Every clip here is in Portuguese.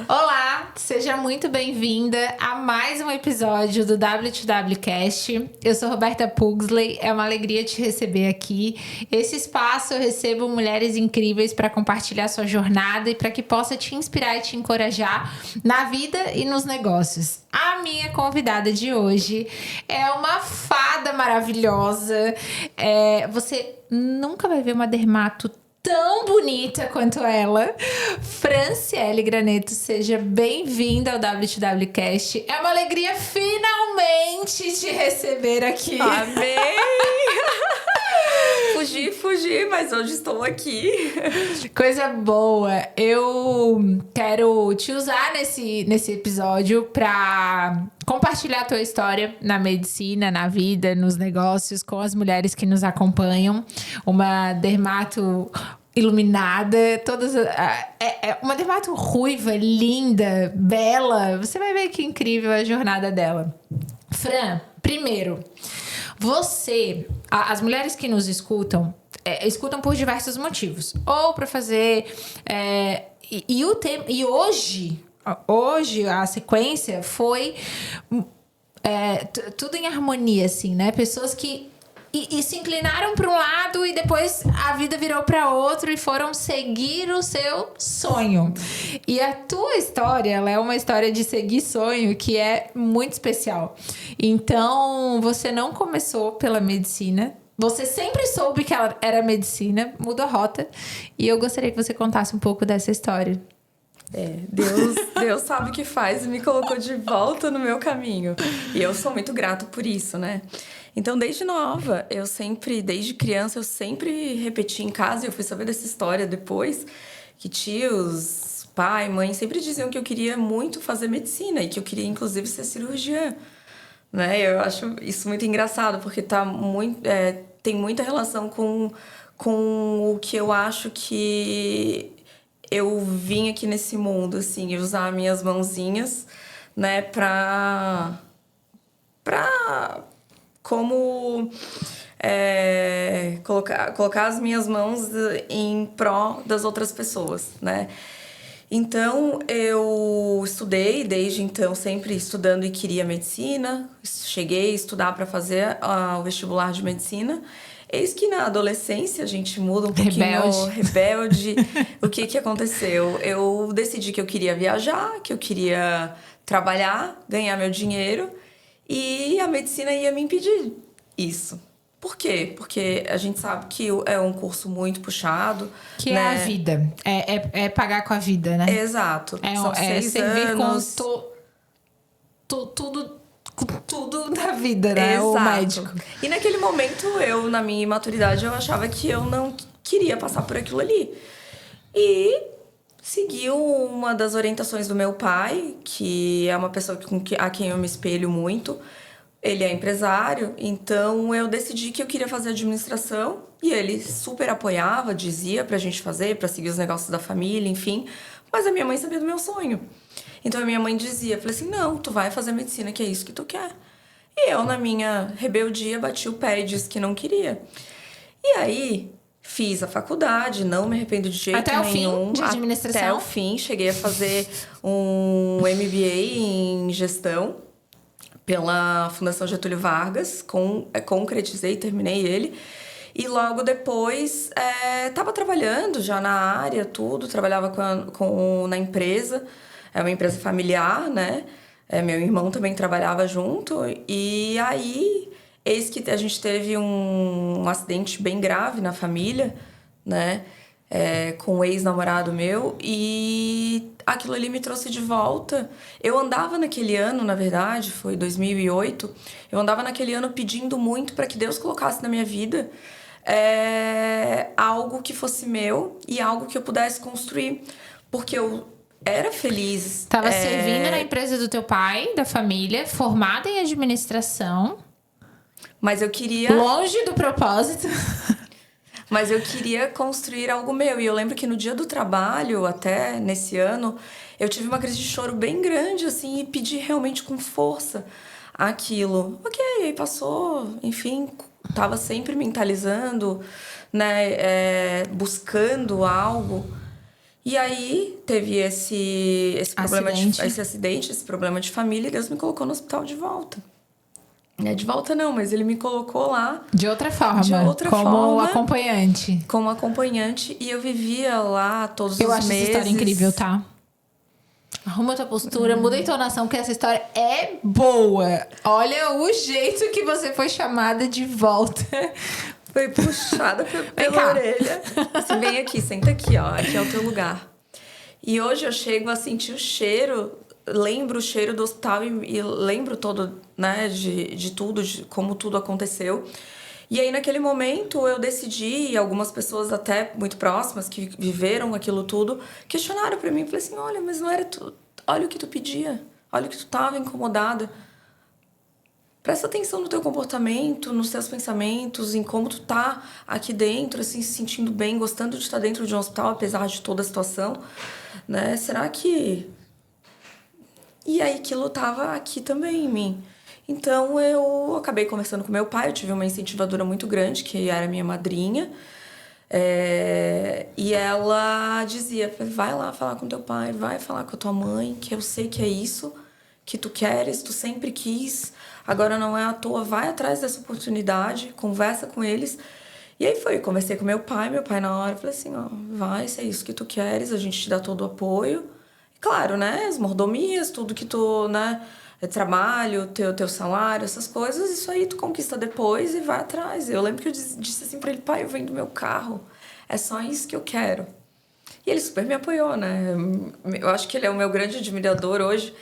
Olá, seja muito bem-vinda a mais um episódio do WTWcast. Eu sou Roberta Pugsley, é uma alegria te receber aqui. Esse espaço eu recebo mulheres incríveis para compartilhar sua jornada e para que possa te inspirar e te encorajar na vida e nos negócios. A minha convidada de hoje é uma fada maravilhosa. Você nunca vai ver uma dermato tão bonita quanto ela. Franciele Graneto, seja bem-vinda ao WTWcast. É uma alegria finalmente te receber aqui. Amém! Fugi, mas hoje estou aqui. Coisa boa. Eu quero te usar nesse episódio para compartilhar a tua história na medicina, na vida, nos negócios, com as mulheres que nos acompanham. Uma dermato iluminada, uma dermato ruiva, linda, bela. Você vai ver que incrível a jornada dela. Fran, primeiro, as mulheres que nos escutam, escutam por diversos motivos. Ou para fazer... E hoje a sequência foi tudo em harmonia, assim, né? Pessoas que e se inclinaram para um lado e depois a vida virou para outro e foram seguir o seu sonho. E a tua história, ela é uma história de seguir sonho que é muito especial. Então, você não começou pela medicina. Você sempre soube que ela era medicina, mudou a rota. E eu gostaria que você contasse um pouco dessa história. Deus sabe o que faz e me colocou de volta no meu caminho. E eu sou muito grato por isso, né? Então, desde nova, desde criança, eu sempre repeti em casa, e eu fui saber dessa história depois, que tios, pai, mãe, sempre diziam que eu queria muito fazer medicina e que eu queria, inclusive, ser cirurgiã, né? Eu acho isso muito engraçado, porque tem muita relação com o que eu acho que eu vim aqui nesse mundo, assim, e usar minhas mãozinhas, né, como colocar as minhas mãos em pró das outras pessoas, né? Então, eu estudei, desde então, sempre estudando e queria medicina. Cheguei a estudar para fazer o vestibular de medicina. Eis que na adolescência a gente muda um pouquinho, rebelde. O que aconteceu? Eu decidi que eu queria viajar, que eu queria trabalhar, ganhar meu dinheiro, e a medicina ia me impedir isso. Por quê? Porque a gente sabe que é um curso muito puxado. Que né? é a vida. É pagar com a vida, né? Exato. São 6 servir anos. com tudo da vida, né? Exato. O médico. E naquele momento, na minha imaturidade, eu achava que eu não queria passar por aquilo ali. E segui uma das orientações do meu pai, que é uma pessoa a quem eu me espelho muito. Ele é empresário, então eu decidi que eu queria fazer administração. E ele super apoiava, dizia pra gente fazer, pra seguir os negócios da família, enfim. Mas a minha mãe sabia do meu sonho. Então a minha mãe dizia, falei assim, não, tu vai fazer medicina, que é isso que tu quer. E eu, na minha rebeldia, bati o pé e disse que não queria. E aí, fiz a faculdade, não me arrependo de jeito Até nenhum. O fim de administração? Até o fim, cheguei a fazer um MBA em gestão pela Fundação Getúlio Vargas, concretizei, terminei ele. E logo depois, estava trabalhando já na área, tudo, trabalhava na empresa, é uma empresa familiar, né? Meu irmão também trabalhava junto, e aí, eis que a gente teve um acidente bem grave na família, né? Com um ex-namorado meu, e aquilo ali me trouxe de volta. Eu andava naquele ano, na verdade, foi 2008, eu andava naquele ano pedindo muito para que Deus colocasse na minha vida algo que fosse meu e algo que eu pudesse construir, porque eu era feliz. Estava servindo na empresa do teu pai, da família, formada em administração. Mas eu queria... Longe do propósito. Mas eu queria construir algo meu. E eu lembro que no dia do trabalho, até nesse ano, eu tive uma crise de choro bem grande, assim, e pedi realmente com força aquilo. Ok, aí passou, enfim, tava sempre mentalizando, né, buscando algo. E aí teve esse problema, esse acidente, esse problema de família, e Deus me colocou no hospital de volta. Não é de volta não, mas ele me colocou lá. De outra forma. Como acompanhante. Como acompanhante. E eu vivia lá todos os meses. Eu acho essa história incrível, tá? Arruma tua postura, muda a entonação, porque essa história é boa. Olha o jeito que você foi chamada de volta. Foi puxada pela orelha. Assim, vem aqui, senta aqui, ó. Aqui é o teu lugar. E hoje eu chego a sentir o cheiro, lembro o cheiro do hospital e lembro todo, né, de tudo, de como tudo aconteceu. E aí, naquele momento, eu decidi, e algumas pessoas até muito próximas, que viveram aquilo tudo, questionaram pra mim. Falei assim, olha, mas não era tu... Olha o que tu pedia. Olha o que tu tava incomodada. Presta atenção no teu comportamento, nos teus pensamentos, em como tu tá aqui dentro, assim, se sentindo bem, gostando de estar dentro de um hospital, apesar de toda a situação, né? Será que... E aí, aquilo tava aqui também em mim. Então, eu acabei conversando com meu pai. Eu tive uma incentivadora muito grande, que era minha madrinha. E ela dizia, vai lá falar com teu pai, vai falar com a tua mãe, que eu sei que é isso que tu queres, tu sempre quis, agora não é à toa, vai atrás dessa oportunidade, conversa com eles. E aí conversei com meu pai na hora, falei assim, ó, vai, se é isso que tu queres, a gente te dá todo o apoio. E claro, né, as mordomias, tudo que tu, né, trabalho, teu salário, essas coisas, isso aí tu conquista depois e vai atrás. Eu lembro que eu disse assim pra ele, pai, eu vendo meu carro, é só isso que eu quero. E ele super me apoiou, né? Eu acho que ele é o meu grande admirador hoje,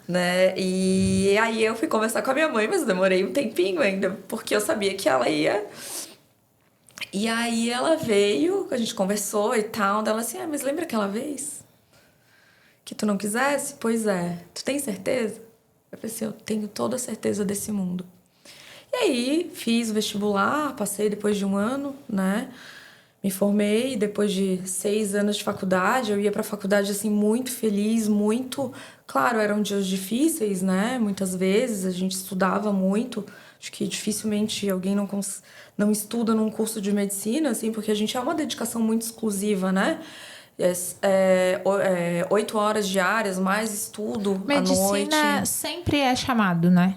né? E aí eu fui conversar com a minha mãe, mas demorei um tempinho ainda, porque eu sabia que ela ia. E aí ela veio, a gente conversou e tal, ela assim, mas lembra aquela vez que tu não quisesse? Pois é, tu tem certeza? Eu falei assim, eu tenho toda a certeza desse mundo. E aí fiz o vestibular, passei depois de 1 ano, né? Me formei, depois de 6 anos de faculdade, eu ia pra faculdade, assim, muito feliz, muito... Claro, eram dias difíceis, né? Muitas vezes, a gente estudava muito. Acho que dificilmente alguém não estuda num curso de medicina, assim, porque a gente é uma dedicação muito exclusiva, né? 8 horas diárias, mais estudo à noite. Medicina sempre é chamado, né?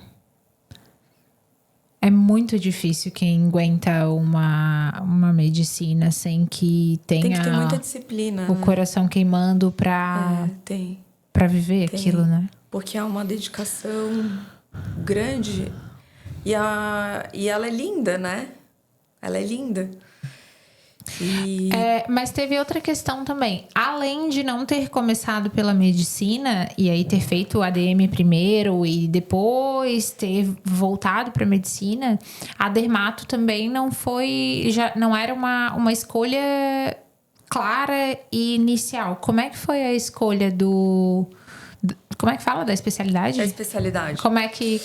É muito difícil quem aguenta uma medicina sem que tenha... Tem que ter muita disciplina, o coração queimando pra viver aquilo, né? Porque é uma dedicação grande e ela é linda, né? Ela é linda. Mas teve outra questão também. Além de não ter começado pela medicina e aí ter feito o ADM primeiro e depois ter voltado para medicina, a dermato também não era uma escolha clara e inicial. Como é que foi a escolha como é que fala da especialidade? Da especialidade. Como é que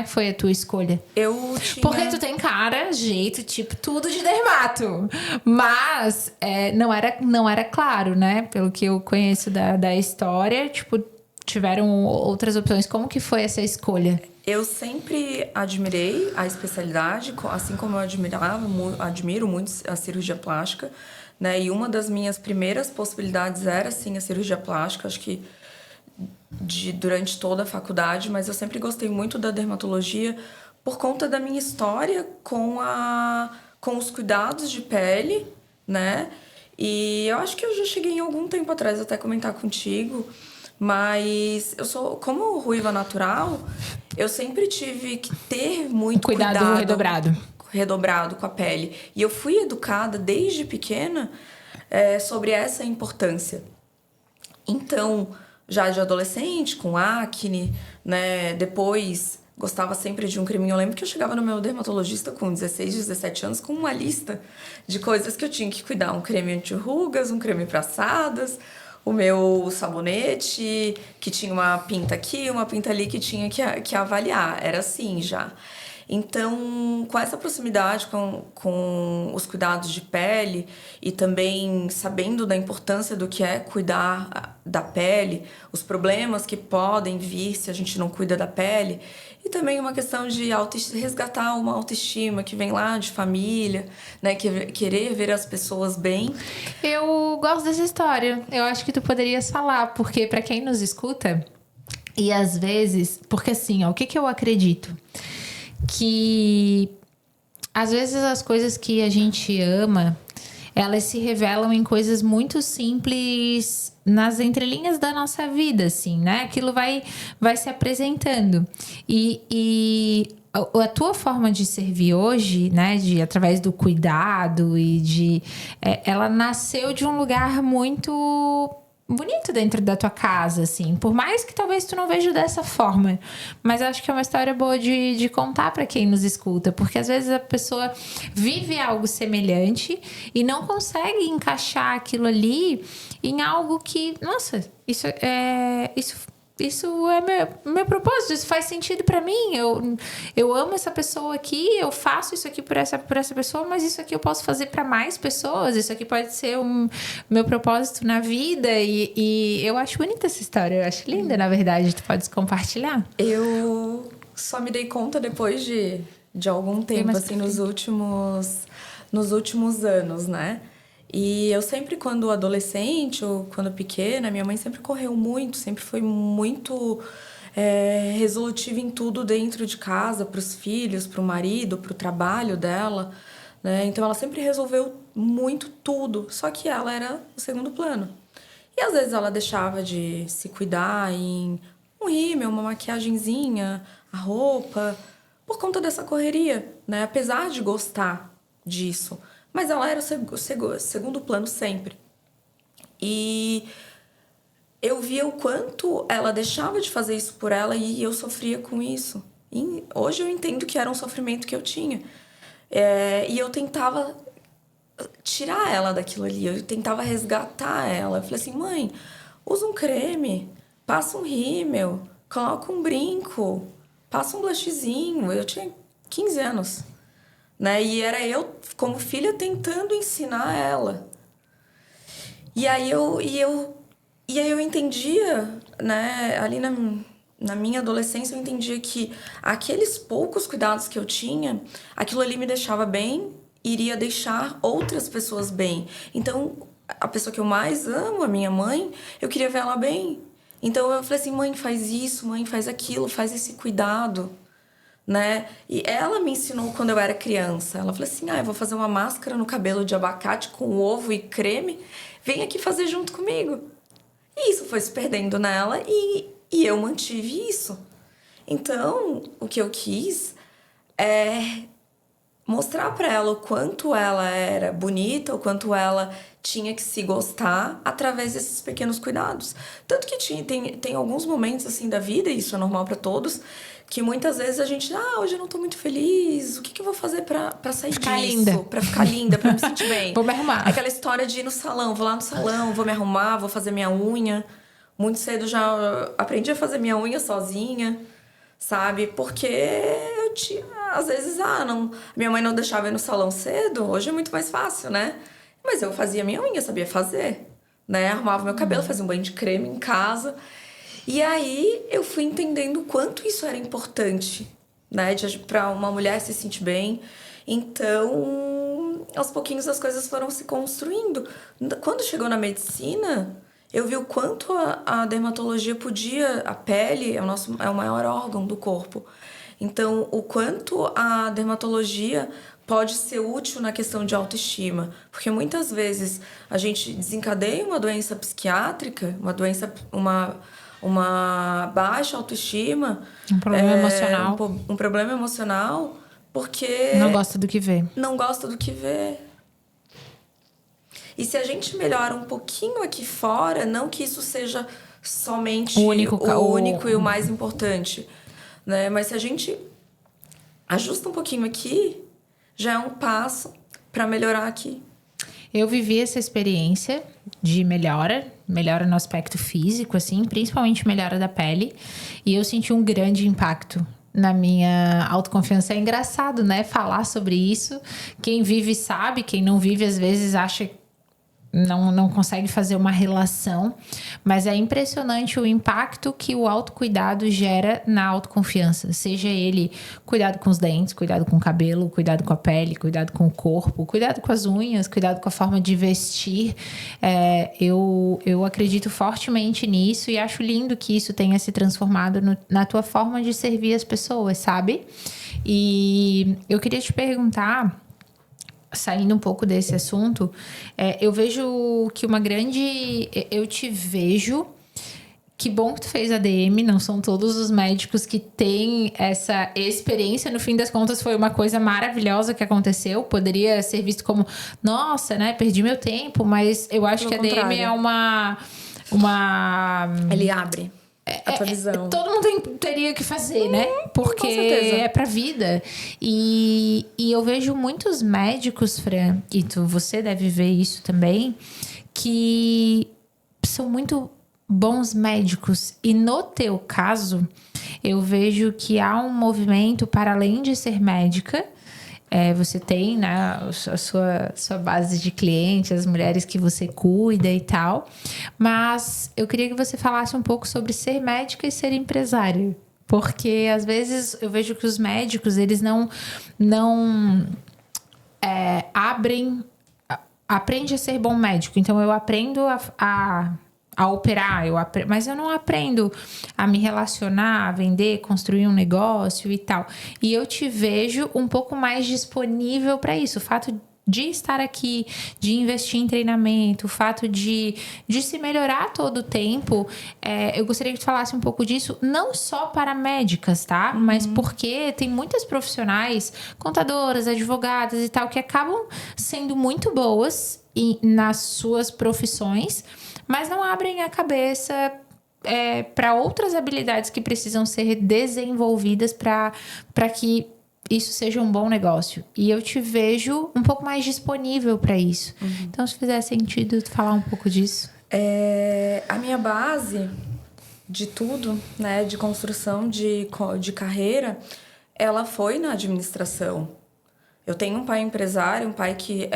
foi a tua escolha? Eu tinha... Porque tu tem cara, jeito, tipo, tudo de dermato. Mas não era claro, né? Pelo que eu conheço da história, tipo, tiveram outras opções. Como que foi essa escolha? Eu sempre admirei a especialidade, assim como eu admiro muito a cirurgia plástica, né? E uma das minhas primeiras possibilidades era, sim, a cirurgia plástica. Acho que durante toda a faculdade, mas eu sempre gostei muito da dermatologia por conta da minha história com os cuidados de pele, né? E eu acho que eu já cheguei em algum tempo atrás até comentar contigo, mas eu sou, como ruiva natural, eu sempre tive que ter muito cuidado redobrado com a pele. E eu fui educada desde pequena sobre essa importância. Então, já de adolescente, com acne, né? Depois, gostava sempre de um creminho. Eu lembro que eu chegava no meu dermatologista com 16, 17 anos com uma lista de coisas que eu tinha que cuidar. Um creme anti-rugas, um creme para assadas, o meu sabonete, que tinha uma pinta aqui, uma pinta ali, que tinha que avaliar. Era assim já. Então, com essa proximidade com os cuidados de pele e também sabendo da importância do que é cuidar da pele, os problemas que podem vir se a gente não cuida da pele, e também uma questão de resgatar uma autoestima que vem lá de família, né? Querer ver as pessoas bem. Eu gosto dessa história. Eu acho que tu poderias falar, porque para quem nos escuta, e às vezes, porque assim, ó, o que eu acredito? Que às vezes as coisas que a gente ama, elas se revelam em coisas muito simples nas entrelinhas da nossa vida, assim, né? Aquilo vai se apresentando. E a tua forma de servir hoje, né? Através do cuidado e ela nasceu de um lugar muito bonito dentro da tua casa, assim. Por mais que talvez tu não veja dessa forma. Mas acho que é uma história boa de contar pra quem nos escuta. Porque às vezes a pessoa vive algo semelhante e não consegue encaixar aquilo ali em algo que... Nossa, isso é meu propósito, isso faz sentido pra mim. Eu amo essa pessoa aqui, eu faço isso aqui por essa pessoa, mas isso aqui eu posso fazer pra mais pessoas. Isso aqui pode ser meu propósito na vida. E eu acho bonita essa história, eu acho linda, na verdade. Tu podes compartilhar? Eu só me dei conta depois de algum tempo, assim, nos últimos anos, né? E eu sempre, quando adolescente ou quando pequena, minha mãe sempre correu muito, sempre foi muito resolutiva em tudo dentro de casa, para os filhos, para o marido, para o trabalho dela, né? Então ela sempre resolveu muito tudo, só que ela era o segundo plano. E às vezes ela deixava de se cuidar em um rímel, uma maquiagenzinha, a roupa, por conta dessa correria, né? Apesar de gostar disso. Mas ela era o segundo plano sempre. E eu via o quanto ela deixava de fazer isso por ela e eu sofria com isso. E hoje eu entendo que era um sofrimento que eu tinha. E eu tentava tirar ela daquilo ali, eu tentava resgatar ela. Eu falei assim, mãe, usa um creme, passa um rímel, coloca um brinco, passa um blushzinho. Eu tinha 15 anos. Né? E era eu, como filha, tentando ensinar ela. E aí eu entendia, né? Ali na minha adolescência, eu entendia que aqueles poucos cuidados que eu tinha, aquilo ali me deixava bem, iria deixar outras pessoas bem. Então, a pessoa que eu mais amo, a minha mãe, eu queria ver ela bem. Então, eu falei assim, mãe, faz isso, mãe, faz aquilo, faz esse cuidado. Né? E ela me ensinou quando eu era criança. Ela falou assim, eu vou fazer uma máscara no cabelo de abacate com ovo e creme. Vem aqui fazer junto comigo. E isso foi se perdendo nela e eu mantive isso. Então, o que eu quis é mostrar pra ela o quanto ela era bonita, o quanto ela tinha que se gostar através desses pequenos cuidados. Tanto que tem alguns momentos assim da vida, e isso é normal pra todos, que muitas vezes a gente, hoje eu não tô muito feliz, o que eu vou fazer pra sair ficar disso? Linda. Pra ficar linda, pra me sentir bem. Vou me arrumar. Aquela história de ir no salão, vou lá no salão, vou me arrumar, vou fazer minha unha. Muito cedo já aprendi a fazer minha unha sozinha, sabe? Porque eu tinha, às vezes, minha mãe não deixava ir no salão cedo, hoje é muito mais fácil, né? Mas eu fazia minha unha, sabia fazer, né? Arrumava meu cabelo, fazia um banho de creme em casa. E aí eu fui entendendo o quanto isso era importante, né? Para uma mulher se sentir bem. Então, aos pouquinhos as coisas foram se construindo. Quando chegou na medicina, eu vi o quanto a dermatologia podia... A pele é o maior órgão do corpo. Então, o quanto a dermatologia pode ser útil na questão de autoestima. Porque muitas vezes a gente desencadeia uma doença psiquiátrica, uma baixa autoestima. Um problema emocional. Um problema emocional, porque... Não gosta do que vê. Não gosta do que vê. E se a gente melhora um pouquinho aqui fora, não que isso seja somente o único e o mais importante, né? Mas se a gente ajusta um pouquinho aqui, já é um passo para melhorar aqui. Eu vivi essa experiência de melhora no aspecto físico, assim, principalmente melhora da pele. E eu senti um grande impacto na minha autoconfiança. É engraçado, né? Falar sobre isso. Quem vive sabe, quem não vive às vezes acha não consegue fazer uma relação, mas é impressionante o impacto que o autocuidado gera na autoconfiança, seja ele cuidado com os dentes, cuidado com o cabelo, cuidado com a pele, cuidado com o corpo, cuidado com as unhas, cuidado com a forma de vestir. Eu acredito fortemente nisso e acho lindo que isso tenha se transformado na tua forma de servir as pessoas, sabe? E eu queria te perguntar, saindo um pouco desse assunto, eu vejo que eu te vejo. Que bom que tu fez ADM, não são todos os médicos que têm essa experiência. No fim das contas, foi uma coisa maravilhosa que aconteceu. Poderia ser visto como, nossa, né, perdi meu tempo, mas eu acho que a ADM é uma... Ele abre a tua visão. Todo mundo teria que fazer, né? Porque é pra vida. E eu vejo muitos médicos, Fran, e você deve ver isso também, que são muito bons médicos. E no teu caso, eu vejo que há um movimento para além de ser médica. Você tem, né, a sua base de clientes, as mulheres que você cuida e tal. Mas eu queria que você falasse um pouco sobre ser médica e ser empresária. Porque, às vezes, eu vejo que os médicos, eles não aprende a ser bom médico. Então, eu aprendo a operar, mas eu não aprendo a me relacionar, a vender, construir um negócio e tal. E eu te vejo um pouco mais disponível para isso. O fato de estar aqui, de investir em treinamento, o fato de se melhorar todo o tempo, eu gostaria que tu falasse um pouco disso, não só para médicas, tá? Mas porque tem muitas profissionais, contadoras, advogadas e tal, que acabam sendo muito boas nas suas profissões, mas não abrem a cabeça para outras habilidades que precisam ser desenvolvidas para que isso seja um bom negócio. E eu te vejo um pouco mais disponível para isso. Então, se fizer sentido, falar um pouco disso. A minha base de tudo, né, de construção de carreira, ela foi na administração. Eu tenho um pai empresário, um pai que,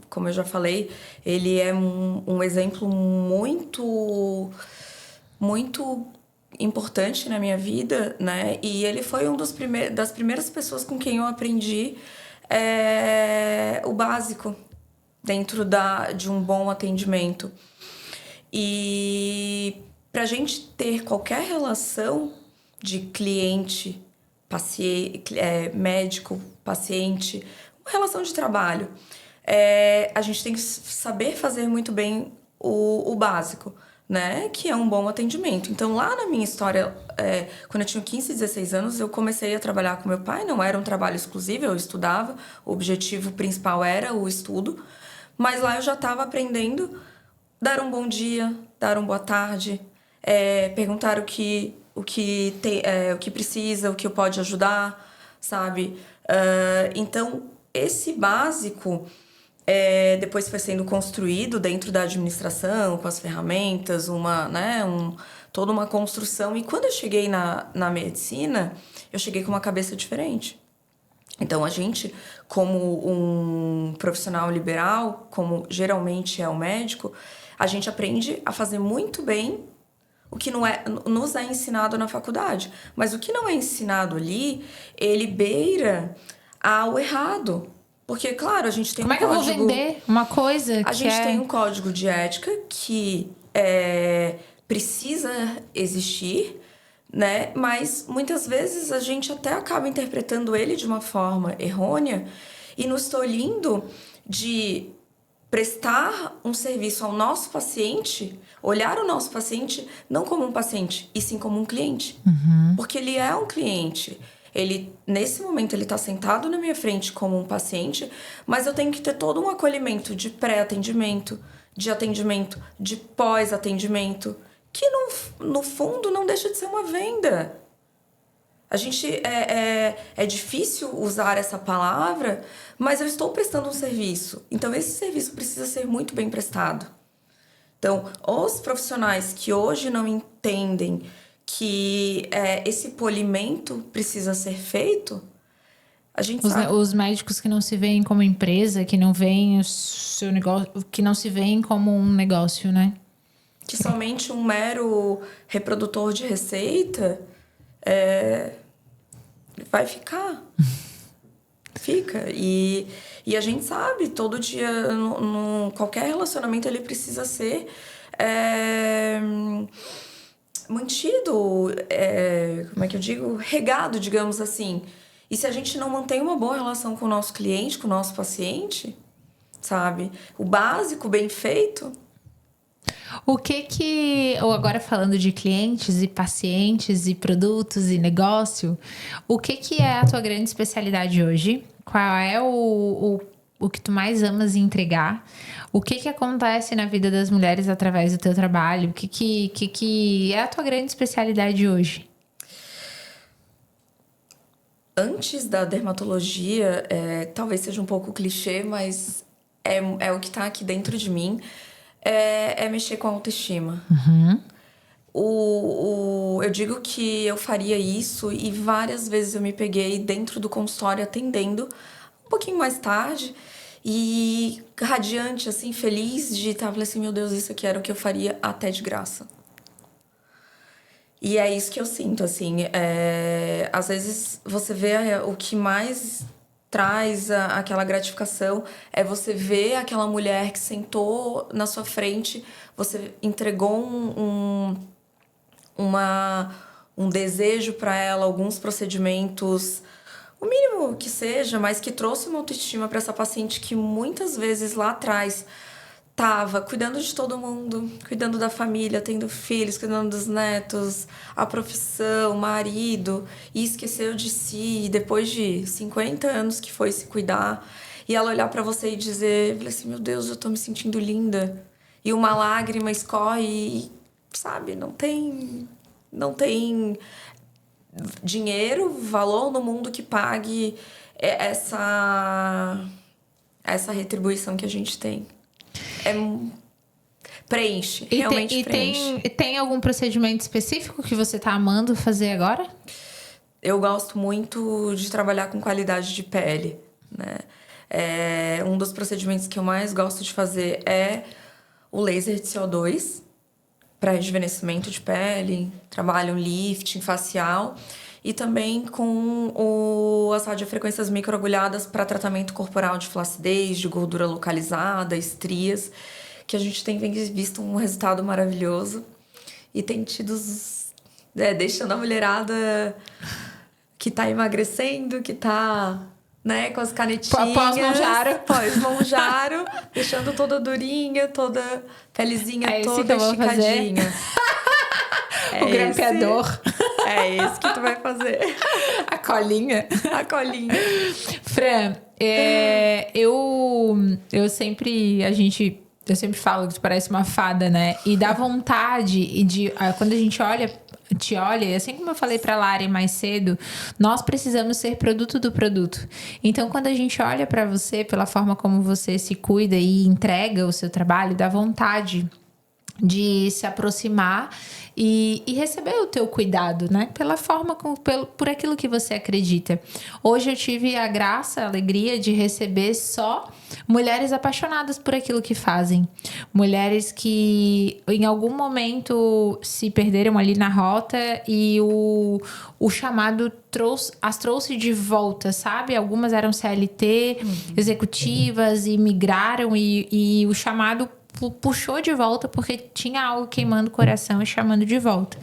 como eu já falei, ele é um exemplo muito, muito importante na minha vida, né? E ele foi das primeiras pessoas com quem eu aprendi o básico dentro de um bom atendimento. E pra gente ter qualquer relação de cliente, médico, paciente, uma relação de trabalho, a gente tem que saber fazer muito bem o básico, né? Que é um bom atendimento. Então, lá na minha história, quando eu tinha 15, 16 anos, eu comecei a trabalhar com meu pai. Não era um trabalho exclusivo, eu estudava. O objetivo principal era o estudo. Mas lá eu já estava aprendendo dar um bom dia, dar uma boa tarde, perguntar o que precisa, o que eu pode ajudar, sabe? Então, esse básico depois foi sendo construído dentro da administração, com as ferramentas, toda uma construção. E quando eu cheguei na medicina, eu cheguei com uma cabeça diferente. Então, a gente, como um profissional liberal, como geralmente é o médico, a gente aprende a fazer muito bem o que nos é ensinado na faculdade. Mas o que não é ensinado ali, ele beira ao errado. Porque, claro, a gente tem Como é que eu vou vender uma coisa A gente tem um código de ética que precisa existir, né? Mas muitas vezes a gente até acaba interpretando ele de uma forma errônea e nos tolhindo de prestar um serviço ao nosso paciente, olhar o nosso paciente não como um paciente, e sim como um cliente. Porque ele é um cliente. Nesse momento, ele está sentado na minha frente como um paciente, mas eu tenho que ter todo um acolhimento de pré-atendimento, de atendimento, de pós-atendimento, que no fundo não deixa de ser uma venda. A gente é difícil usar essa palavra, mas eu estou prestando um serviço. Então, esse serviço precisa ser muito bem prestado. Então, os profissionais que hoje não entendem que esse polimento precisa ser feito, a gente sabe. Os médicos que não se veem como empresa, que não veem o seu negócio, que não se veem como um negócio, né? Que somente um mero reprodutor de receita vai ficar. Fica. E a gente sabe, todo dia, qualquer relacionamento, ele precisa ser mantido, como é que eu digo? Regado, digamos assim. E se a gente não mantém uma boa relação com o nosso cliente, com o nosso paciente, sabe? O básico bem feito. Ou agora falando de clientes e pacientes e produtos e negócio, o que é a tua grande especialidade hoje? Qual é o que tu mais amas entregar? O que acontece na vida das mulheres através do teu trabalho? O que é a tua grande especialidade hoje? Antes da dermatologia, talvez seja um pouco clichê, mas é o que tá aqui dentro de mim, é mexer com a autoestima. Eu digo que eu faria isso e várias vezes eu me peguei dentro do consultório atendendo um pouquinho mais tarde e radiante, assim, feliz de estar, falei assim, meu Deus, isso aqui era o que eu faria até de graça. E é isso que eu sinto, assim, às vezes você vê o que mais traz aquela gratificação é você ver aquela mulher que sentou na sua frente, você entregou um desejo para ela, alguns procedimentos, o mínimo que seja, mas que trouxe uma autoestima para essa paciente que muitas vezes lá atrás tava cuidando de todo mundo, cuidando da família, tendo filhos, cuidando dos netos, a profissão, o marido, e esqueceu de si, e depois de 50 anos que foi se cuidar, e ela olhar para você e dizer, assim, meu Deus, eu tô me sentindo linda, e uma lágrima escorre, e, sabe, não tem dinheiro, valor no mundo que pague essa retribuição que a gente tem. Preenche, realmente preenche. Tem algum procedimento específico que você tá amando fazer agora? Eu gosto muito de trabalhar com qualidade de pele, né? Um dos procedimentos que eu mais gosto de fazer é o laser de CO2 para rejuvenescimento de pele, trabalho lifting facial e também com as radiofrequências microagulhadas para tratamento corporal de flacidez, de gordura localizada, estrias, que a gente tem visto um resultado maravilhoso e tem tido deixando a mulherada que tá emagrecendo, que tá, né, com as canetinhas. Pós-Monjaro, deixando toda durinha, toda pelezinha toda esticadinha. O grampeador. É esse que tu vai fazer. A colinha. A colinha. Fran, eu sempre falo que tu parece uma fada, né? E dá vontade quando a gente te olha, assim como eu falei pra Lari mais cedo, nós precisamos ser produto do produto. Então, quando a gente olha pra você, pela forma como você se cuida e entrega o seu trabalho, dá vontade de se aproximar e receber o teu cuidado, né? Pela forma, por aquilo que você acredita. Hoje eu tive a graça, a alegria de receber só mulheres apaixonadas por aquilo que fazem. Mulheres que em algum momento se perderam ali na rota e o chamado as trouxe de volta, sabe? Algumas eram CLT, executivas e migraram e o chamado puxou de volta porque tinha algo queimando o coração e chamando de volta.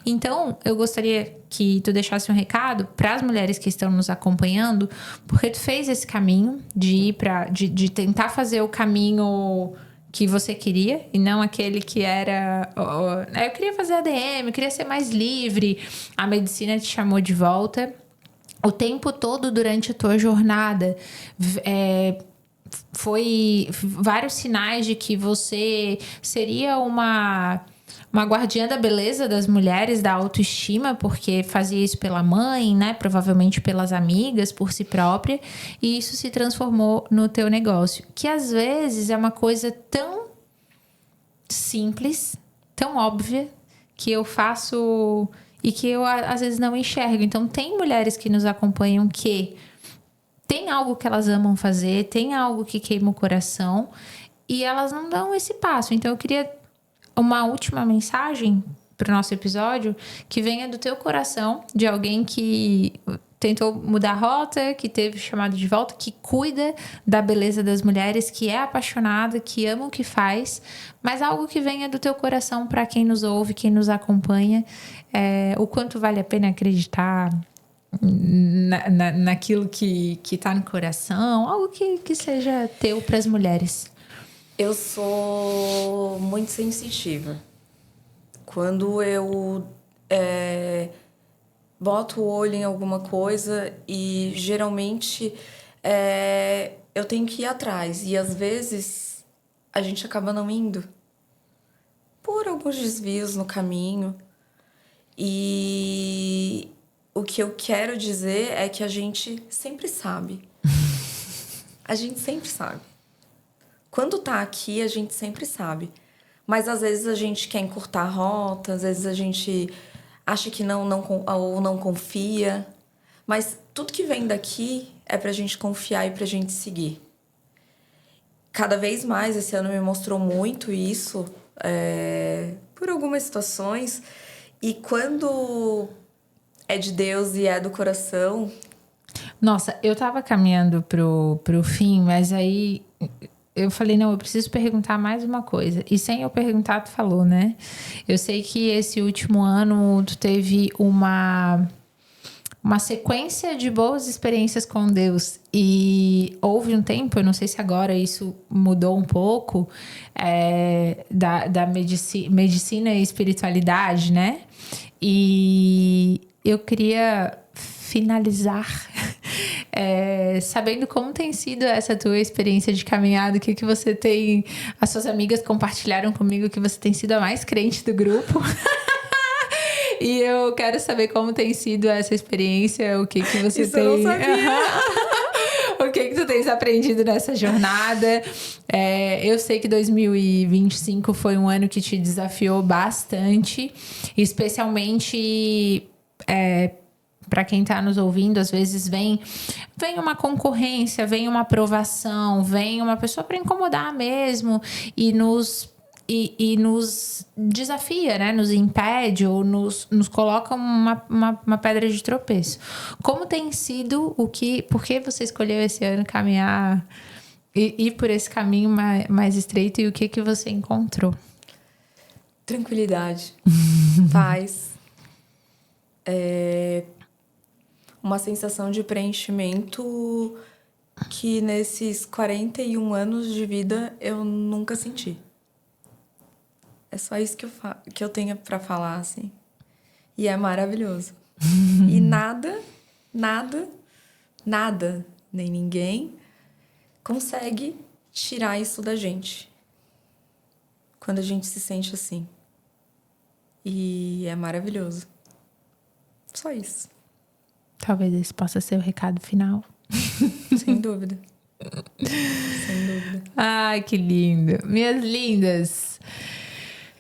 Então, eu gostaria que tu deixasse um recado para as mulheres que estão nos acompanhando, porque tu fez esse caminho de de tentar fazer o caminho que você queria e não aquele que era... eu queria fazer ADM, eu queria ser mais livre. A medicina te chamou de volta. O tempo todo durante a tua jornada... foi vários sinais de que você seria uma guardiã da beleza das mulheres, da autoestima, porque fazia isso pela mãe, né? Provavelmente pelas amigas, por si própria. E isso se transformou no teu negócio. Que às vezes é uma coisa tão simples, tão óbvia, que eu faço e que eu às vezes não enxergo. Então tem mulheres que nos acompanham que tem algo que elas amam fazer, tem algo que queima o coração e elas não dão esse passo. Então eu queria uma última mensagem para o nosso episódio que venha do teu coração, de alguém que tentou mudar a rota, que teve chamado de volta, que cuida da beleza das mulheres, que é apaixonada, que ama o que faz, mas algo que venha do teu coração para quem nos ouve, quem nos acompanha, o quanto vale a pena acreditar naquilo que tá no coração, algo que seja teu para as mulheres. Eu sou muito sensitiva. Quando eu boto o olho em alguma coisa e geralmente eu tenho que ir atrás. E às vezes a gente acaba não indo por alguns desvios no caminho. E o que eu quero dizer é que a gente sempre sabe. A gente sempre sabe. Quando tá aqui, a gente sempre sabe. Mas às vezes a gente quer encurtar a rota, às vezes a gente acha que não confia. Mas tudo que vem daqui é pra gente confiar e pra gente seguir. Cada vez mais, esse ano me mostrou muito isso, por algumas situações. E quando é de Deus e é do coração... Nossa, eu tava caminhando pro fim, mas aí... Eu falei, não, eu preciso perguntar mais uma coisa. E sem eu perguntar, tu falou, né? Eu sei que esse último ano tu teve uma sequência de boas experiências com Deus. E houve um tempo, eu não sei se agora isso mudou um pouco, da medicina e espiritualidade, né? E eu queria finalizar sabendo como tem sido essa tua experiência de caminhada, o que você tem... As suas amigas compartilharam comigo que você tem sido a mais crente do grupo. E eu quero saber como tem sido essa experiência, o que você Isso tem... eu não sabia. O que tu tens aprendido nessa jornada. Eu sei que 2025 foi um ano que te desafiou bastante, especialmente... para quem está nos ouvindo, às vezes vem uma concorrência, vem uma aprovação, vem uma pessoa para incomodar mesmo e nos desafia, né? Nos impede ou nos coloca uma pedra de tropeço. Como tem sido por que você escolheu esse ano caminhar e ir por esse caminho mais estreito e o que você encontrou? Tranquilidade, paz, uma sensação de preenchimento que nesses 41 anos de vida eu nunca senti. É só isso que eu tenho pra falar, assim. E é maravilhoso. E nada, nem ninguém consegue tirar isso da gente. Quando a gente se sente assim. E é maravilhoso. Só isso. Talvez esse possa ser o recado final. Sem dúvida. Sem dúvida. Ai, que lindo. Minhas lindas,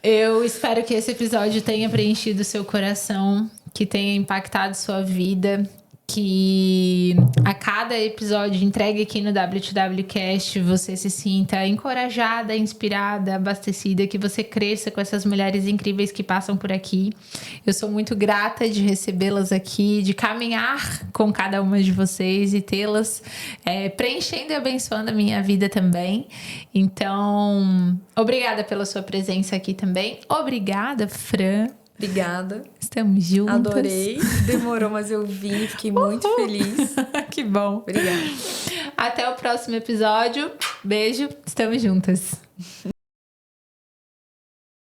eu espero que esse episódio tenha preenchido o seu coração, que tenha impactado sua vida, que a cada episódio entregue aqui no WTWcast você se sinta encorajada, inspirada, abastecida, que você cresça com essas mulheres incríveis que passam por aqui. Eu sou muito grata de recebê-las aqui, de caminhar com cada uma de vocês e tê-las preenchendo e abençoando a minha vida também. Então, obrigada pela sua presença aqui também. Obrigada, Fran. Obrigada. Estamos juntas. Adorei. Demorou, mas eu vim. Fiquei muito feliz. Que bom. Obrigada. Até o próximo episódio. Beijo. Estamos juntas.